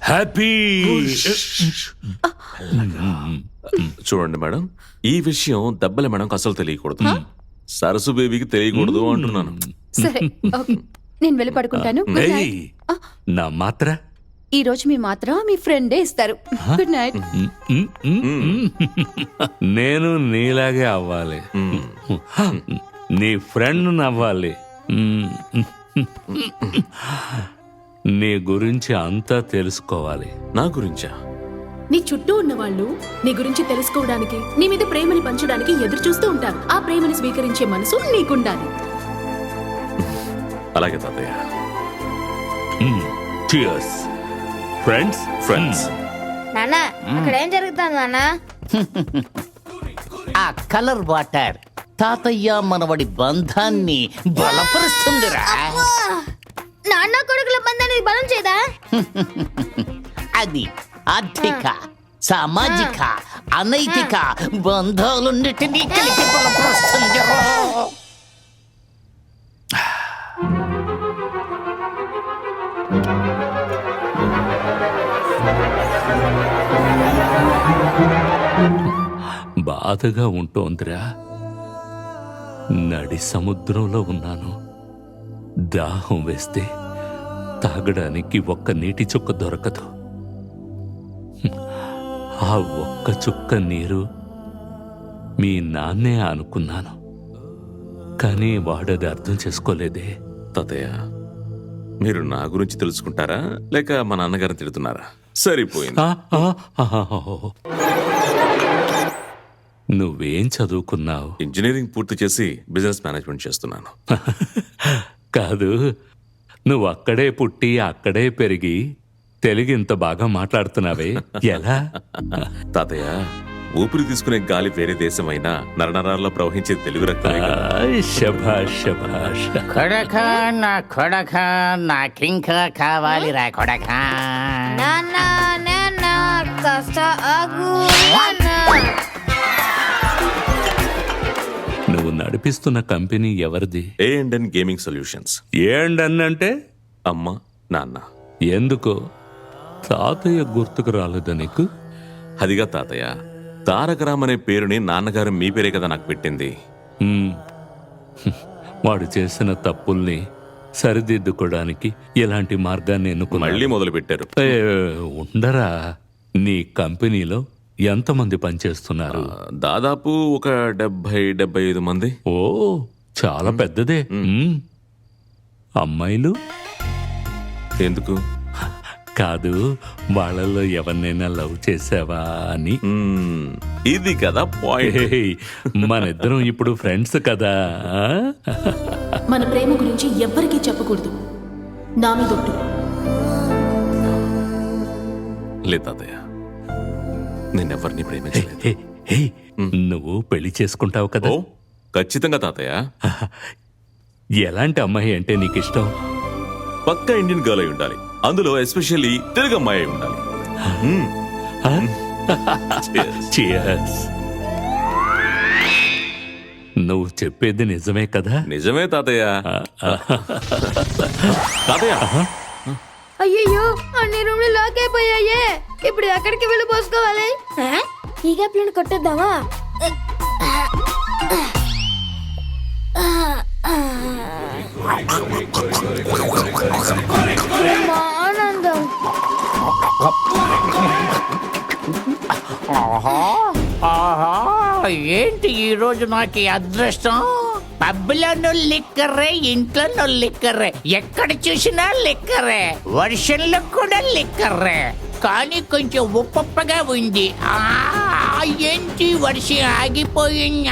Happy. చూడండి madam, ఈ విషయం దెబ్బల మేడంకి అసలు తెలియకూడదు. సరసు బేబీకి తెలియకూడదు అంటున్నాను. సరే ఓకే, నేను వెళ్ళి పడుకుంటాను. Good night. నా మాత్ర ఈ రోజు మీ మాత్రం మీ ఫ్రెండే ఇస్తారు. Good night. నేను నీలాగే అవ్వాలి, నీ ఫ్రెండ్ నవ్వాలి. నీ గురించి అంతా తెలుసుకోవాలి. నా గురించా? నీ చుట్టూ ఉన్న వాళ్ళు నీ గురించి తెలుసుకోవడానికి, నీ మీద ప్రేమని పంచడానికి ఎదురు చూస్తూ ఉంటారు. ఆ ప్రేమని స్వీకరించే మనసు నీకుండాలి. అలాగే తాతయ్య. Cheers. ఫ్రెండ్స్. నాన్న అక్కడ ఏం జరుగుతుంది నాన్న? ఆ కలర్ వాటర్ తాతయ్య మనవడి బంధాన్ని బలపరుస్తుందిరా. నాన్న కొడుకుల బంధాన్ని బలం చేదా? అది ఆర్థిక, సామాజిక, అనైతిక బంధాలన్నిటినీ కలిపి బలపరుస్తుంది. బాధగా ఉంటోందిరా. నడి సముద్రంలో ఉన్నాను. దాహం వేస్తే తాగడానికి ఒక్క నీటి చుక్క దొరకదు. ఆ ఒక్క చుక్క నీరు మీ నాన్నే అనుకున్నాను, కానీ వాడది అర్థం చేసుకోలేదే. తాతయ్య, మీరు నా గురించి తెలుసుకుంటారా లేక మా నాన్నగారిని తిడుతున్నారా? సరిపోయింది. నువ్వేం చదువుకున్నావు? ఇంజనీరింగ్ పూర్తి చేసి బిజినెస్ మేనేజ్మెంట్ చేస్తున్నాను. కాదు, నువ్వు అక్కడే పుట్టి అక్కడే పెరిగి తెలుగు ఇంత బాగా మాట్లాడుతున్నావే, ఎలా? తాతయ్య, ఊపిరి తీసుకునే గాలి వేరే దేశమైనా నరనరాల్లో ప్రవహించే తెలుగు రక్తమే కదా. శభాష్ శభాష్. కొడక నా కొడక, నాకింకా కావాలిరా కొడక. నాన్న నాన్న కాస్త ఆగు నాన్న. నువ్వు నడిపిస్తున్న కంపెనీ ఎవరిది? A&N gaming solutions. ఏంటన్నంటే? అమ్మ నాన్న. ఎందుకో తాతయ్య గుర్తుకు రాలేదా నీకు? అదిగా తాతయ్య, తారకరామ్ అనే పేరుని నాన్నగారు మీ పేరే కదా నాకు పెట్టింది. వాడు చేసిన తప్పుల్ని సరిదిద్దుకోవడానికి ఎలాంటి మార్గాన్ని ఎన్నుకున్నాడు? మళ్ళీ మొదలు పెట్టారు. ఉండరా, నీ కంపెనీలో ఎంతమంది పనిచేస్తున్నారు? దాదాపు ఒక 70-75 మంది. ఓ, చాలా పెద్దదే. అమ్మాయిలు? ఎందుకు? కాదు, వాళ్ళలో ఎవరినైనా లవ్ చేసావా అని. ఇది కదా పాయింట్. మనిద్దరం ఇప్పుడు ఫ్రెండ్స్ కదా. మన ప్రేమ గురించి ఎవ్వరికీ చెప్పకూడదు. నా మీదొట్టు. లే తాతయ్య, నేనెవరిని ప్రేమించలేదు. నువ్వు పెళ్లి చేసుకుంటావు కదా? ఓ ఖచ్చితంగా తాతయ్య. ఎలాంటి అమ్మాయి అంటే నీకు ఇష్టం? పక్కా ఇండియన్ గర్ల్ అయి ఉండాలి, అందులో ఎస్పెషల్లీ తెలుగు అమ్మాయి అయి ఉండాలి. Cheers. నువ్వు చెప్పేది నిజమే కదా? నిజమే తాతయ్య. తాతయ్య, అయ్యయ్యో, అన్ని రూమ్లు లాక్ అయిపోయాయే. ఇప్పుడు ఎక్కడికి వెళ్ళి పోసుకోవాలి? ఈ గ్యాప్లను కొట్టేద్దామా? ఆనందం. ఏంటి ఈ రోజు నాకు ఈ అదృష్టం? పబ్బులోనూ లిక్కరే, ఇంట్లోనూ లిక్కరే, ఎక్కడ చూసినా లిక్కరే, వర్షంలో కూడా లిక్కరే, కానీ కొంచెం ఉప్పగా ఉంది. ఏంటి వర్షం ఆగిపోయింది?